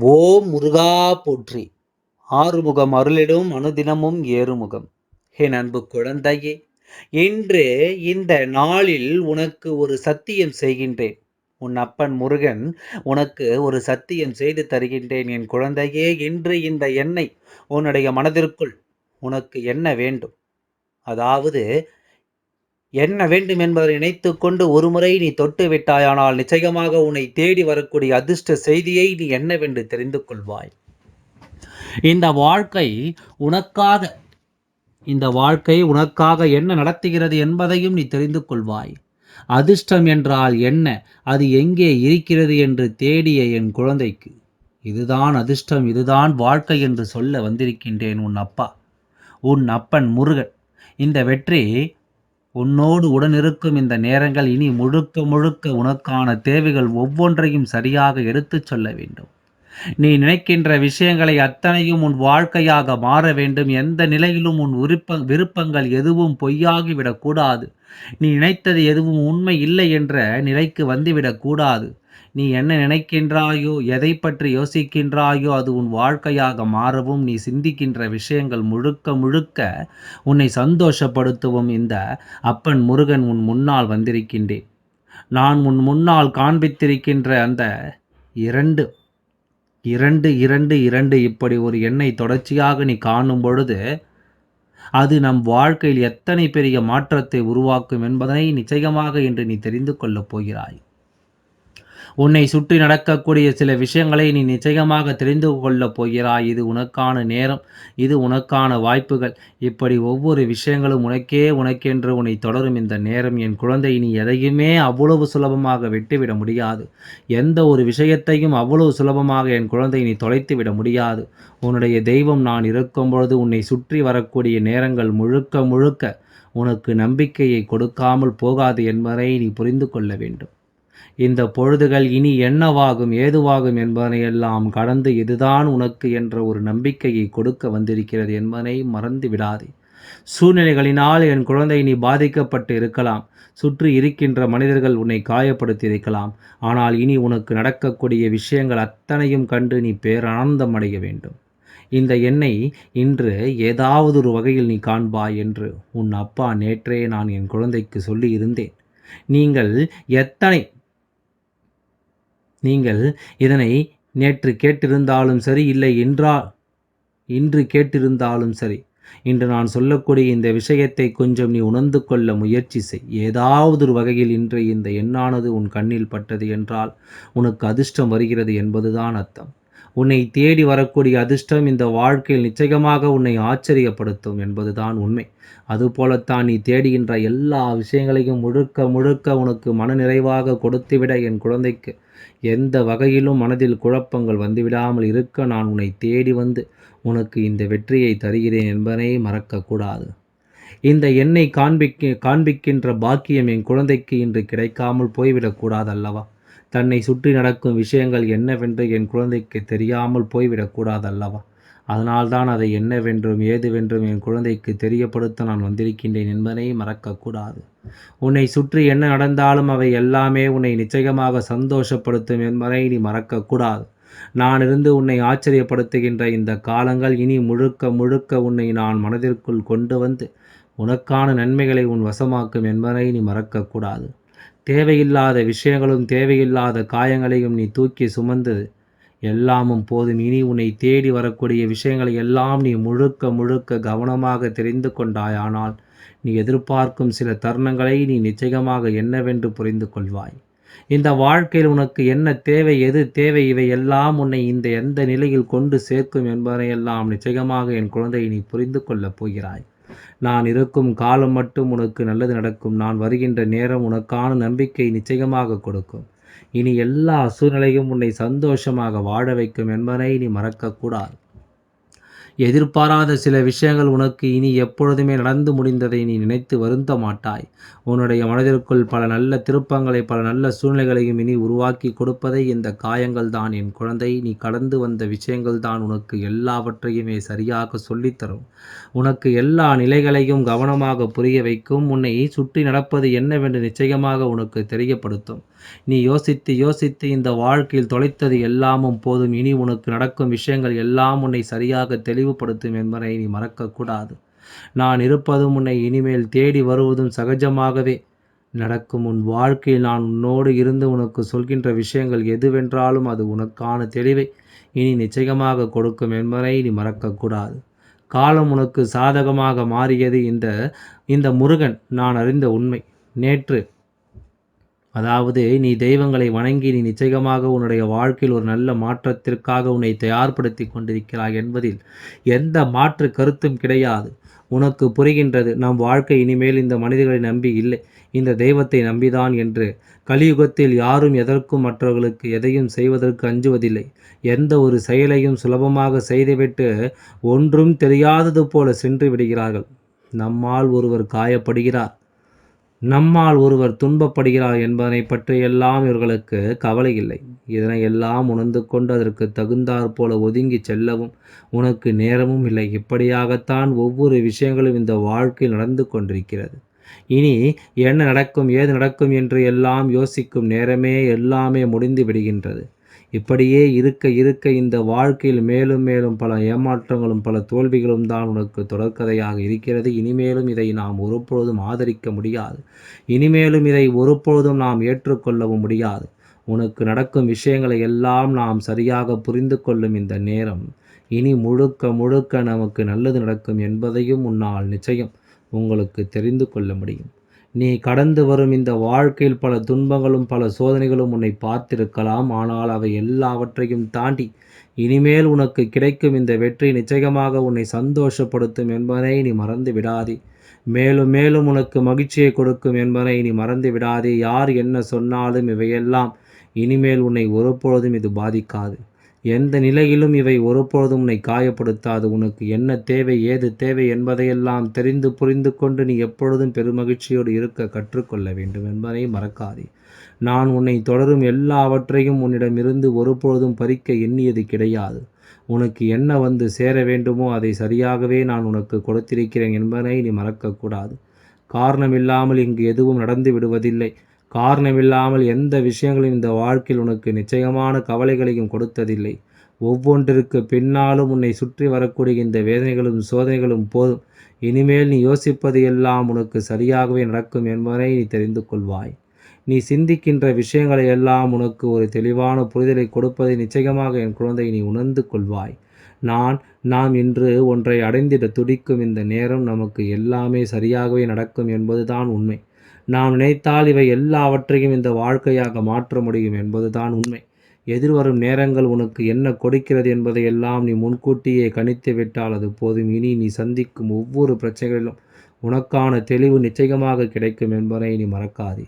ஓம் முருகா போற்றி. ஆறுமுகம் அருளிடும் அனுதினமும் ஏறுமுகம். என் அன்பு குழந்தையே, இன்று இந்த நாளில் உனக்கு ஒரு சத்தியம் செய்கின்றேன். உன் அப்பன் முருகன் உனக்கு ஒரு சத்தியம் செய்து தருகின்றேன். என் குழந்தையே, இன்று இந்த எண்ணெய் உன்னுடைய மனதிற்குள் உனக்கு என்ன வேண்டும், அதாவது என்ன வேண்டும் என்பதை நினைத்துக் கொண்டு ஒருமுறை நீ தொட்டு விட்டாயானால் நிச்சயமாக உன்னை தேடி வரக்கூடிய அதிர்ஷ்ட செய்தியை நீ என்னவென்று தெரிந்து கொள்வாய். இந்த வாழ்க்கை உனக்காக என்ன நடத்துகிறது என்பதையும் நீ தெரிந்து கொள்வாய். அதிர்ஷ்டம் என்றால் என்ன, அது எங்கே இருக்கிறது என்று தேடிய என் குழந்தைக்கு இதுதான் அதிர்ஷ்டம், இதுதான் வாழ்க்கை என்று சொல்ல வந்திருக்கின்றேன். உன் அப்பன் முருகன். இந்த வெற்றி உன்னோடு உடனிருக்கும் இந்த நேரங்கள் இனி முழுக்க முழுக்க உனக்கான தேவைகள் ஒவ்வொன்றையும் சரியாக எடுத்துச் சொல்ல வேண்டும். நீ நினைக்கின்ற விஷயங்களை அத்தனையும் உன் வாழ்க்கையாக மாற வேண்டும். எந்த நிலையிலும் உன் விருப்பங்கள் எதுவும் பொய்யாகிவிடக்கூடாது. நீ நினைத்தது எதுவும் உண்மை இல்லை என்ற நிலைக்கு வந்துவிடக்கூடாது. நீ என்ன நினைக்கின்றாயோ, எதை பற்றி யோசிக்கின்றாயோ அது உன் வாழ்க்கையாக மாறவும், நீ சிந்திக்கின்ற விஷயங்கள் முழுக்க முழுக்க உன்னை சந்தோஷப்படுத்தவும் இந்த அப்பன் முருகன் உன் முன்னால் வந்திருக்கின்றேன். நான் உன் முன்னால் காண்பித்திருக்கின்ற அந்த இரண்டு இரண்டு இரண்டு இரண்டு இப்படி ஒரு எண்ணை தொடர்ச்சியாக நீ காணும் பொழுது அது நம் வாழ்க்கையில் எத்தனை பெரிய மாற்றத்தை உருவாக்கும் என்பதனை நிச்சயமாக இன்று நீ தெரிந்து கொள்ளப் போகிறாய். உன்னை சுற்றி நடக்கக்கூடிய சில விஷயங்களை நீ நிச்சயமாக தெரிந்து கொள்ளப் போகிறாய். இது உனக்கான நேரம், இது உனக்கான வாய்ப்புகள். இப்படி ஒவ்வொரு விஷயங்களும் உனக்கென்று உன்னை தொடரும் இந்த நேரம். என் குழந்தை, நீ எதையுமே அவ்வளவு சுலபமாக விட்டுவிட முடியாது. எந்த ஒரு விஷயத்தையும் அவ்வளவு சுலபமாக என் குழந்தை நீ தொலைத்து விட முடியாது. உன்னுடைய தெய்வம் நான் இருக்கும் பொழுது உன்னை சுற்றி வரக்கூடிய நேரங்கள் முழுக்க முழுக்க உனக்கு நம்பிக்கையை கொடுக்காமல் போகாது என்பதை நீ புரிந்து கொள்ள வேண்டும். இந்த பொழுதுகள் இனி என்னவாகும், ஏதுவாகும் என்பதனையெல்லாம் கடந்து இதுதான் உனக்கு என்ற ஒரு நம்பிக்கையை கொடுக்க வந்திருக்கிறது என்பதனை மறந்து விடாதே. சூழ்நிலைகளினால் என் குழந்தை நீ பாதிக்கப்பட்டு இருக்கலாம். சுற்றி இருக்கின்ற மனிதர்கள் உன்னை காயப்படுத்தி இருக்கலாம். ஆனால் இனி உனக்கு நடக்கக்கூடிய விஷயங்கள் அத்தனையும் கண்டு நீ பேரானந்தம் அடைய வேண்டும். இந்த எண்ணை இன்று ஏதாவது ஒரு வகையில் நீ காண்பாய் என்று உன் அப்பா நேற்றே நான் என் குழந்தைக்கு சொல்லி இருந்தேன். நீங்கள் இதனை நேற்று கேட்டிருந்தாலும் சரி, இல்லை இன்று கேட்டிருந்தாலும் சரி, இன்று நான் சொல்லக்கூடிய இந்த விஷயத்தை கொஞ்சம் நீ உணர்ந்து கொள்ள முயற்சி செய். ஏதாவது ஒரு வகையில் இன்று இந்த எண்ணானது உன் கண்ணில் பட்டது என்றால் உனக்கு அதிர்ஷ்டம் வருகிறது என்பதுதான் அர்த்தம். உன்னை தேடி வரக்கூடிய அதிர்ஷ்டம் இந்த வாழ்க்கையில் நிச்சயமாக உன்னை ஆச்சரியப்படுத்தும் என்பதுதான் உண்மை. அதுபோலத்தான் நீ தேடுகின்ற எல்லா விஷயங்களையும் முழுக்க முழுக்க உனக்கு மனநிறைவாக கொடுத்துவிட என் குழந்தைக்கு எந்த வகையிலும் மனதில் குழப்பங்கள் வந்துவிடாமல் இருக்க நான் உன்னை தேடி வந்து உனக்கு இந்த வெற்றியை தருகிறேன் என்பதை மறக்கக்கூடாது. இந்த எண்ணை காண்பிக்கின்ற பாக்கியம் என் குழந்தைக்கு இன்று கிடைக்காமல் போய்விடக்கூடாது அல்லவா? தன்னை சுற்றி நடக்கும் விஷயங்கள் என்னவென்று என் குழந்தைக்கு தெரியாமல் போய்விடக்கூடாது அல்லவா? அதனால்தான் அதை என்னவென்றும் ஏதுவென்றும் என் குழந்தைக்கு தெரியப்படுத்த நான் வந்திருக்கின்றேன் என்பதை மறக்கக்கூடாது. உன்னை சுற்றி என்ன நடந்தாலும் அவை எல்லாமே உன்னை நிச்சயமாக சந்தோஷப்படுத்தும் என்பதை நீ மறக்கக்கூடாது. நான் இருந்து உன்னை ஆச்சரியப்படுத்துகின்ற இந்த காலங்கள் இனி முழுக்க முழுக்க உன்னை நான் மனதிற்குள் கொண்டு வந்து உனக்கான நன்மைகளை உன் வசமாக்கும் என்பதை நீ மறக்கக்கூடாது. தேவையில்லாத விஷயங்களும் தேவையில்லாத காயங்களையும் நீ தூக்கி சுமந்து எல்லாமும் போதும். இனி உன்னை தேடி வரக்கூடிய விஷயங்களை எல்லாம் நீ முழுக்க முழுக்க கவனமாக தெரிந்து கொண்டாயானால் நீ எதிர்பார்க்கும் சில தருணங்களை நீ நிச்சயமாக என்னவென்று புரிந்து கொள்வாய். இந்த வாழ்க்கையில் உனக்கு என்ன தேவை, எது தேவை, இவை எல்லாம் உன்னை இந்த எந்த நிலையில் கொண்டு சேர்க்கும் என்பதையெல்லாம் நிச்சயமாக என் குழந்தையை நீ புரிந்து கொள்ளப் போகிறாய். நான் இருக்கும் காலம் மட்டும் உனக்கு நல்லது நடக்கும். நான் வருகின்ற நேரம் உனக்கான நம்பிக்கை நிச்சயமாக கொடுக்கும். இனி எல்லா சூழ்நிலையும் உன்னை சந்தோஷமாக வாழ வைக்கும் என்பதை நீ மறக்கக்கூடாது. எதிர்பாராத சில விஷயங்கள் உனக்கு இனி எப்பொழுதுமே நடந்து முடிந்ததை நீ நினைத்து வருந்த மாட்டாய். உன்னுடைய மனதிற்குள் பல நல்ல திருப்பங்களை, பல நல்ல சூழ்நிலைகளையும் இனி உருவாக்கி கொடுப்பதை இந்த காயங்கள் தான் என் குழந்தை. நீ கடந்து வந்த விஷயங்கள் தான் உனக்கு எல்லாவற்றையுமே சரியாக சொல்லித்தரும். உனக்கு எல்லா நிலைகளையும் கவனமாக புரிய வைக்கும். உன்னை சுற்றி நடப்பது என்னவென்று நிச்சயமாக உனக்கு தெரியப்படுத்தும். நீ யோசித்து யோசித்து இந்த வாழ்க்கையில் தொலைத்தது எல்லாமும் போதும். இனி உனக்கு நடக்கும் விஷயங்கள் எல்லாம் உன்னை சரியாக தெளிவுபடுத்தும் என்பதை நீ மறக்கக்கூடாது. நான் இருப்பதும் உன்னை இனிமேல் தேடி வருவதும் சகஜமாகவே நடக்கும். உன் வாழ்க்கையில் நான் உன்னோடு இருந்து உனக்கு சொல்கின்ற விஷயங்கள் எதுவென்றாலும் அது உனக்கான தெளிவை இனி நிச்சயமாக கொடுக்கும் என்பதை நீ மறக்கக்கூடாது. காலம் உனக்கு சாதகமாக மாறியது இந்த இந்த முருகன் நான் அறிந்த உண்மை. நேற்று அதாவது நீ தெய்வங்களை வணங்கி நீ நிச்சயமாக உன்னுடைய வாழ்க்கையில் ஒரு நல்ல மாற்றத்திற்காக உன்னை தயார்படுத்தி கொண்டிருக்கிறாய் என்பதில் எந்த மாற்று கருத்தும் கிடையாது. உனக்கு புரிகின்றது நம் வாழ்க்கை இனிமேல் இந்த மனிதர்களை நம்பி இல்லை, இந்த தெய்வத்தை நம்பிதான் என்று. கலியுகத்தில் யாரும் எதற்கும் மற்றவர்களுக்கு எதையும் செய்வதற்கு அஞ்சுவதில்லை. எந்த ஒரு செயலையும் சுலபமாக செய்துவிட்டு ஒன்றும் தெரியாதது போல சென்று விடுகிறார்கள். நம்மால் ஒருவர் காயப்படுகிறார், நம்மால் ஒருவர் துன்பப்படுகிறார் என்பதனை பற்றியெல்லாம் இவர்களுக்கு கவலை இல்லை. இதனை எல்லாம் உணர்ந்து கொண்டு அதற்கு தகுந்தாற் போல ஒதுங்கி செல்லவும் உனக்கு நேரமும் இல்லை. இப்படியாகத்தான் ஒவ்வொரு விஷயங்களும் இந்த வாழ்க்கையில் நடந்து கொண்டிருக்கிறது. இனி என்ன நடக்கும் ஏது நடக்கும் என்று எல்லாம் யோசிக்கும் நேரமே எல்லாமே முடிந்து விடுகின்றது. இப்படியே இருக்க இருக்க இந்த வாழ்க்கையில் மேலும் மேலும் பல ஏமாற்றங்களும் பல தோல்விகளும் தான் உனக்கு தொடர்கதையாக இருக்கிறது. இனிமேலும் இதை நாம் ஒருபொழுதும் ஆதரிக்க முடியாது. இனிமேலும் இதை ஒருபொழுதும் நாம் ஏற்றுக்கொள்ளவும் முடியாது. உனக்கு நடக்கும் விஷயங்களை எல்லாம் நாம் சரியாக புரிந்து கொள்ளும் இந்த நேரம் இனி முழுக்க முழுக்க நமக்கு நல்லது நடக்கும் என்பதையும் உன்னால் நிச்சயம் உங்களுக்கு தெரிந்து கொள்ள முடியும். நீ கடந்து வரும் இந்த வாழ்க்கையில் பல துன்பங்களும் பல சோதனைகளும் உன்னை பார்த்திருக்கலாம். ஆனால் அவை எல்லாவற்றையும் தாண்டி இனிமேல் உனக்கு கிடைக்கும் இந்த வெற்றி நிச்சயமாக உன்னை சந்தோஷப்படுத்தும் என்பதை நீ மறந்து விடாதே. மேலும் மேலும் உனக்கு மகிழ்ச்சியை கொடுக்கும் என்பதை நீ மறந்து விடாதே. யார் என்ன சொன்னாலும் இவையெல்லாம் இனிமேல் உன்னை ஒருபொழுதும் இது பாதிக்காது. எந்த நிலையிலும் இவை ஒருபொழுதும் உன்னை காயப்படுத்தாது. உனக்கு என்ன தேவை ஏது தேவை என்பதையெல்லாம் தெரிந்து புரிந்து கொண்டு நீ எப்பொழுதும் பெருமகிழ்ச்சியோடு இருக்க கற்றுக்கொள்ள வேண்டும் என்பதை மறக்காதே. நான் உன்னை தொடரும் எல்லாவற்றையும் உன்னிடமிருந்து ஒருபொழுதும் பறிக்க எண்ணியது கிடையாது. உனக்கு என்ன வந்து சேர வேண்டுமோ அதை சரியாகவே நான் உனக்கு கொடுத்திருக்கிறேன் என்பதை நீ மறக்கக்கூடாது. காரணமில்லாமல் இங்கு எதுவும் நடந்து விடுவதில்லை. காரணமில்லாமல் எந்த விஷயங்களும் இந்த வாழ்க்கையில் உனக்கு நிச்சயமான கவலைகளையும் கொடுத்ததில்லை. ஒவ்வொன்றிற்கு பின்னாலும் உன்னை சுற்றி வரக்கூடிய இந்த வேதனைகளும் சோதனைகளும் போதும். இனிமேல் நீ யோசிப்பது எல்லாம் உனக்கு சரியாகவே நடக்கும் என்பதை நீ தெரிந்து கொள்வாய். நீ சிந்திக்கின்ற விஷயங்களை எல்லாம் உனக்கு ஒரு தெளிவான புரிதலை கொடுப்பதை நிச்சயமாக என் குழந்தை நீ உணர்ந்து கொள்வாய். நாம் இன்று ஒன்றை அடைந்திட துடிக்கும் இந்த நேரம் நமக்கு எல்லாமே சரியாகவே நடக்கும் என்பதுதான் உண்மை. நாம் நினைத்தால் இவை எல்லாவற்றையும் இந்த வாழ்க்கையாக மாற்ற முடியும் என்பதுதான் உண்மை. எதிர்வரும் நேரங்கள் உனக்கு என்ன கொடுக்கிறது என்பதை எல்லாம் நீ முன்கூட்டியே கணித்து விட்டால் அது போதும். இனி நீ சந்திக்கும் ஒவ்வொரு பிரச்சனைகளிலும் உனக்கான தெளிவு நிச்சயமாக கிடைக்கும் என்பதை நீ மறக்காதே.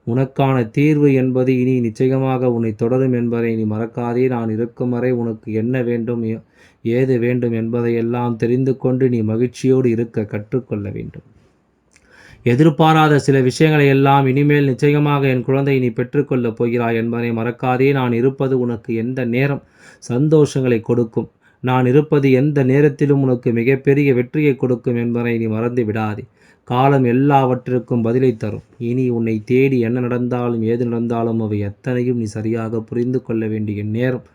உனக்கான தீர்வு என்பது இனி நிச்சயமாக உன்னை தொடரும் என்பதை நீ மறக்காதே. நான் இருக்கும் வரை உனக்கு என்ன வேண்டும் ஏது வேண்டும் என்பதையெல்லாம் தெரிந்து கொண்டு நீ மகிழ்ச்சியோடு இருக்க கற்றுக்கொள்ள வேண்டும். எதிர்பாராத சில விஷயங்களை எல்லாம் இனிமேல் நிச்சயமாக என் குழந்தை நீ பெற்றுக்கொள்ளப் போகிறாய் என்பதை மறக்காதே. நான் இருப்பது உனக்கு எந்த நேரம் சந்தோஷங்களை கொடுக்கும், நான் இருப்பது எந்த நேரத்திலும் உனக்கு மிகப்பெரிய வெற்றியை கொடுக்கும் என்பதை நீ மறந்து விடாதே. காலம் எல்லாவற்றிற்கும் பதிலை தரும். இனி உன்னை தேடி என்ன நடந்தாலும் ஏது நடந்தாலும் அவை எத்தனையும் நீ சரியாக புரிந்து கொள்ள வேண்டிய நேரம்.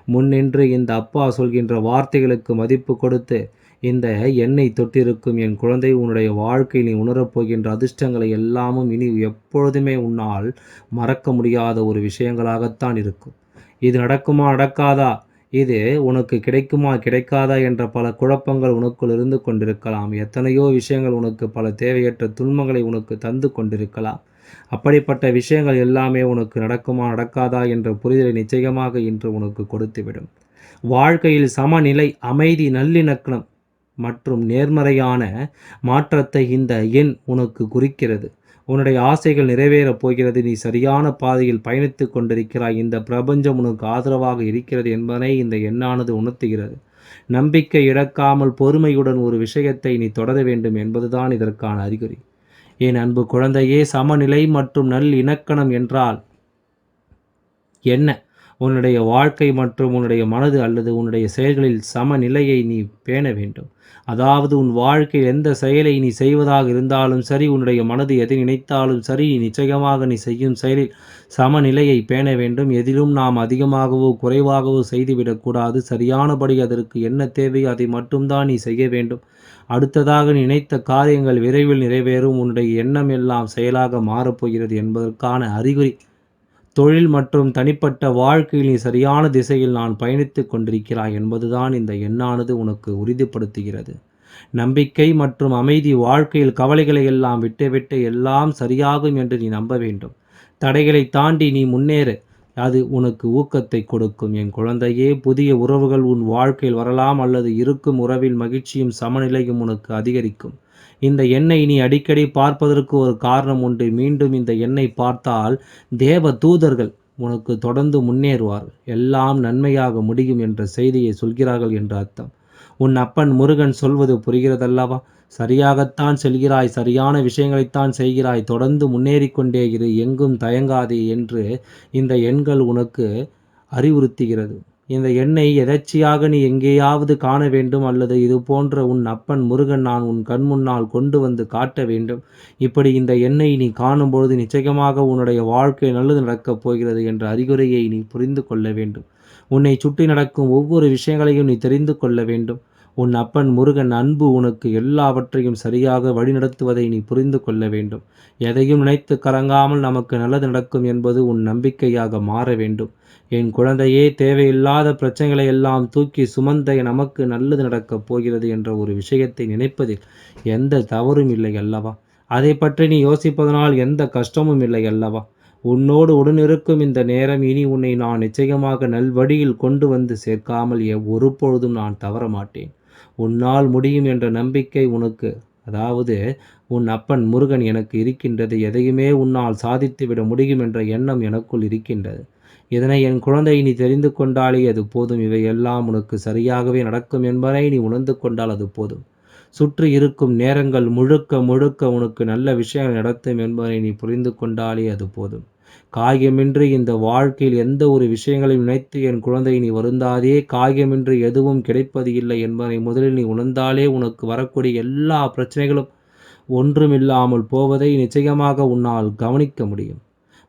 முன்னின்று இந்த அப்பா சொல்கின்ற வார்த்தைகளுக்கு மதிப்பு கொடுத்து இந்த எண்ணெய் தொட்டிருக்கும் என் குழந்தை, உன்னுடைய வாழ்க்கையில் நீ உணரப்போகின்ற அதிர்ஷ்டங்களை எல்லாமும் இனி எப்பொழுதுமே உன்னால் மறக்க முடியாத ஒரு விஷயங்களாகத்தான் இருக்கும். இது நடக்குமா நடக்காதா, இது உனக்கு கிடைக்குமா கிடைக்காதா என்ற பல குழப்பங்கள் உனக்குள் இருந்து கொண்டிருக்கலாம். எத்தனையோ விஷயங்கள் உனக்கு பல தேவையற்ற துன்பங்களை உனக்கு தந்து கொண்டிருக்கலாம். அப்படிப்பட்ட விஷயங்கள் எல்லாமே உனக்கு நடக்குமா நடக்காதா என்ற புரிதலை நிச்சயமாக இன்று உனக்கு கொடுத்துவிடும். வாழ்க்கையில் சமநிலை, அமைதி, நல்லிணக்கம் மற்றும் நேர்மறையான மாற்றத்தை இந்த எண் உனக்கு குறிக்கிறது. உன்னுடைய ஆசைகள் நிறைவேறப் போகிறது. நீ சரியான பாதையில் பயணித்து கொண்டிருக்கிறாய். இந்த பிரபஞ்சம் உனக்கு ஆதரவாக இருக்கிறது என்பதனை இந்த எண்ணானது உணர்த்துகிறது. நம்பிக்கை இழக்காமல் பொறுமையுடன் ஒரு விஷயத்தை நீ தொடர வேண்டும் என்பதுதான் இதற்கான அறிகுறி. என் அன்பு குழந்தையே, சமநிலை மற்றும் நல்லிணக்கம் என்றால் என்ன? உன்னுடைய வாழ்க்கை மற்றும் உன்னுடைய மனது அல்லது உன்னுடைய செயல்களில் சமநிலையை நீ பேண வேண்டும். அதாவது உன் வாழ்க்கையில் எந்த செயலை நீ செய்வதாக இருந்தாலும் சரி, உன்னுடைய மனது எதை நினைத்தாலும் சரி, நிச்சயமாக நீ செய்யும் செயலில் சமநிலையை பேண வேண்டும். எதிலும் நாம் அதிகமாகவோ குறைவாகவோ செய்துவிடக்கூடாது. சரியானபடி அதற்கு என்ன தேவையோ அதை மட்டும்தான் நீ செய்ய வேண்டும். அடுத்ததாக நினைத்த காரியங்கள் விரைவில் நிறைவேறும். உன்னுடைய எண்ணம் எல்லாம் செயலாக மாறப்போகிறது என்பதற்கான அறிகுறி. தொழில் மற்றும் தனிப்பட்ட வாழ்க்கையில் நீ சரியான திசையில் நான் பயணித்துக் கொண்டிருக்கிறாய் என்பதுதான் இந்த எண்ணானது உனக்கு உறுதிப்படுத்துகிறது. நம்பிக்கை மற்றும் அமைதி வாழ்க்கையில் கவலைகளை எல்லாம் விட்டுவிட்டு எல்லாம் சரியாகும் என்று நீ நம்ப வேண்டும். தடைகளை தாண்டி நீ முன்னேறு. அது உனக்கு ஊக்கத்தை கொடுக்கும். என் குழந்தையே, புதிய உறவுகள் உன் வாழ்க்கையில் வரலாம் அல்லது இருக்கும் உறவில் மகிழ்ச்சியும் சமநிலையும் உனக்கு அதிகரிக்கும். இந்த எண்ணை நீ அடிக்கடி பார்ப்பதற்கு ஒரு காரணம் உண்டு. மீண்டும் இந்த எண்ணை பார்த்தால் தேவ தூதர்கள் உனக்கு தொடர்ந்து முன்னேறுவார். எல்லாம் நன்மையாக முடியும் என்ற செய்தியை சொல்கிறார்கள் என்று அர்த்தம். உன் அப்பன் முருகன் சொல்வது புரிகிறதல்லவா? சரியாகத்தான் செல்கிறாய், சரியான விஷயங்களைத்தான் செய்கிறாய், தொடர்ந்து முன்னேறிக்கொண்டே இரு, எங்கும் தயங்காதே என்று இந்த எண்கள் உனக்கு அறிவுறுத்துகிறது. இந்த எண்ணை எதர்ச்சியாக நீ எங்கேயாவது காண வேண்டும் அல்லது இது போன்ற உன் அப்பன் முருகன் நான் உன் கண் முன்னால் கொண்டு வந்து காட்ட வேண்டும். இப்படி இந்த எண்ணை நீ காணும்பொழுது நிச்சயமாக உன்னுடைய வாழ்க்கை நல்லது நடக்கப் போகிறது என்ற அறிகுறியை நீ புரிந்து கொள்ள வேண்டும். உன்னை சுற்றி நடக்கும் ஒவ்வொரு விஷயங்களையும் நீ தெரிந்து கொள்ள வேண்டும். உன் அப்பன் முருகன் அன்பு உனக்கு எல்லாவற்றையும் சரியாக வழிநடத்துவதை நீ புரிந்து கொள்ள வேண்டும். எதையும் நினைத்து கலங்காமல் நமக்கு நல்லது நடக்கும் என்பது உன் நம்பிக்கையாக மாற வேண்டும். என் குழந்தையே, தேவையில்லாத பிரச்சனைகளை எல்லாம் தூக்கி சுமந்த நமக்கு நல்லது நடக்கப் போகிறது என்ற ஒரு விஷயத்தை நினைப்பதில் எந்த தவறும் இல்லை அல்லவா? அதை பற்றி நீ யோசிப்பதனால் எந்த கஷ்டமும் இல்லை அல்லவா? உன்னோடு உடனிருக்கும் இந்த நேரம் இனி உன்னை நான் நிச்சயமாக நல்வழியில் கொண்டு வந்து சேர்க்காமல் ஒருபொழுதும் நான் தவற மாட்டேன். உன்னால் முடியும் என்ற நம்பிக்கை உனக்கு, அதாவது உன் அப்பன் முருகன் எனக்கு இருக்கின்றது. எதையுமே உன்னால் சாதித்துவிட முடியும் என்ற எண்ணம் எனக்குள் இருக்கின்றது. இதனை என் குழந்தை நீ தெரிந்து கொண்டாலே அது போதும். இவையெல்லாம் உனக்கு சரியாகவே நடக்கும் என்பதை நீ உணர்ந்து கொண்டால் அது போதும். சுற்றி இருக்கும் நேரங்கள் முழுக்க முழுக்க உனக்கு நல்ல விஷயங்கள் நடத்தும் என்பதை நீ புரிந்து கொண்டாலே அது போதும். காயமின்றி இந்த வாழ்க்கையில் எந்த ஒரு விஷயங்களையும் நினைத்து என் குழந்தை நீ வருந்தாதே. காயமின்றி எதுவும் கிடைப்பது இல்லை என்பதை முதலில் நீ உணர்ந்தாலே உனக்கு வரக்கூடிய எல்லா பிரச்சனைகளும் ஒன்றுமில்லாமல் போவதை நிச்சயமாக உன்னால் கவனிக்க முடியும்.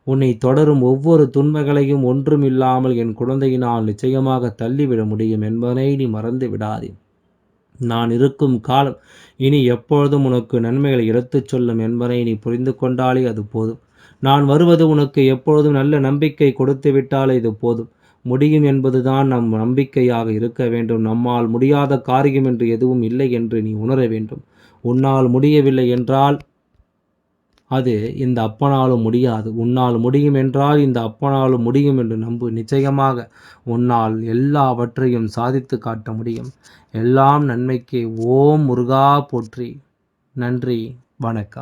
உன்னை தொடரும் ஒவ்வொரு துன்பங்களையும் ஒன்றுமில்லாமல் என் குழந்தையினால் நிச்சயமாக தள்ளிவிட முடியும் என்பதனை நீ மறந்து விடாதே. நான் இருக்கும் காலம் இனி எப்பொழுதும் உனக்கு நன்மைகளை எடுத்துச் சொல்லும் என்பதை நீ புரிந்து கொண்டாலே அது போதும். நான் வருவது உனக்கு எப்பொழுதும் நல்ல நம்பிக்கை கொடுத்து விட்டாலே இது போதும். முடியும் என்பதுதான் நம் நம்பிக்கையாக இருக்க வேண்டும். நம்மால் முடியாத காரியம் என்று எதுவும் இல்லை என்று நீ உணர வேண்டும். உன்னால் முடியவில்லை என்றால் அது இந்த அப்பனாலும் முடியாது. உன்னால் முடியும் என்றால் இந்த அப்பனாலும் முடியும் என்று நம்பு. நிச்சயமாக உன்னால் எல்லாவற்றையும் சாதித்து காட்ட முடியும். எல்லாம் நன்மைக்கே. ஓம் முருகா போற்றி. நன்றி. வணக்கம்.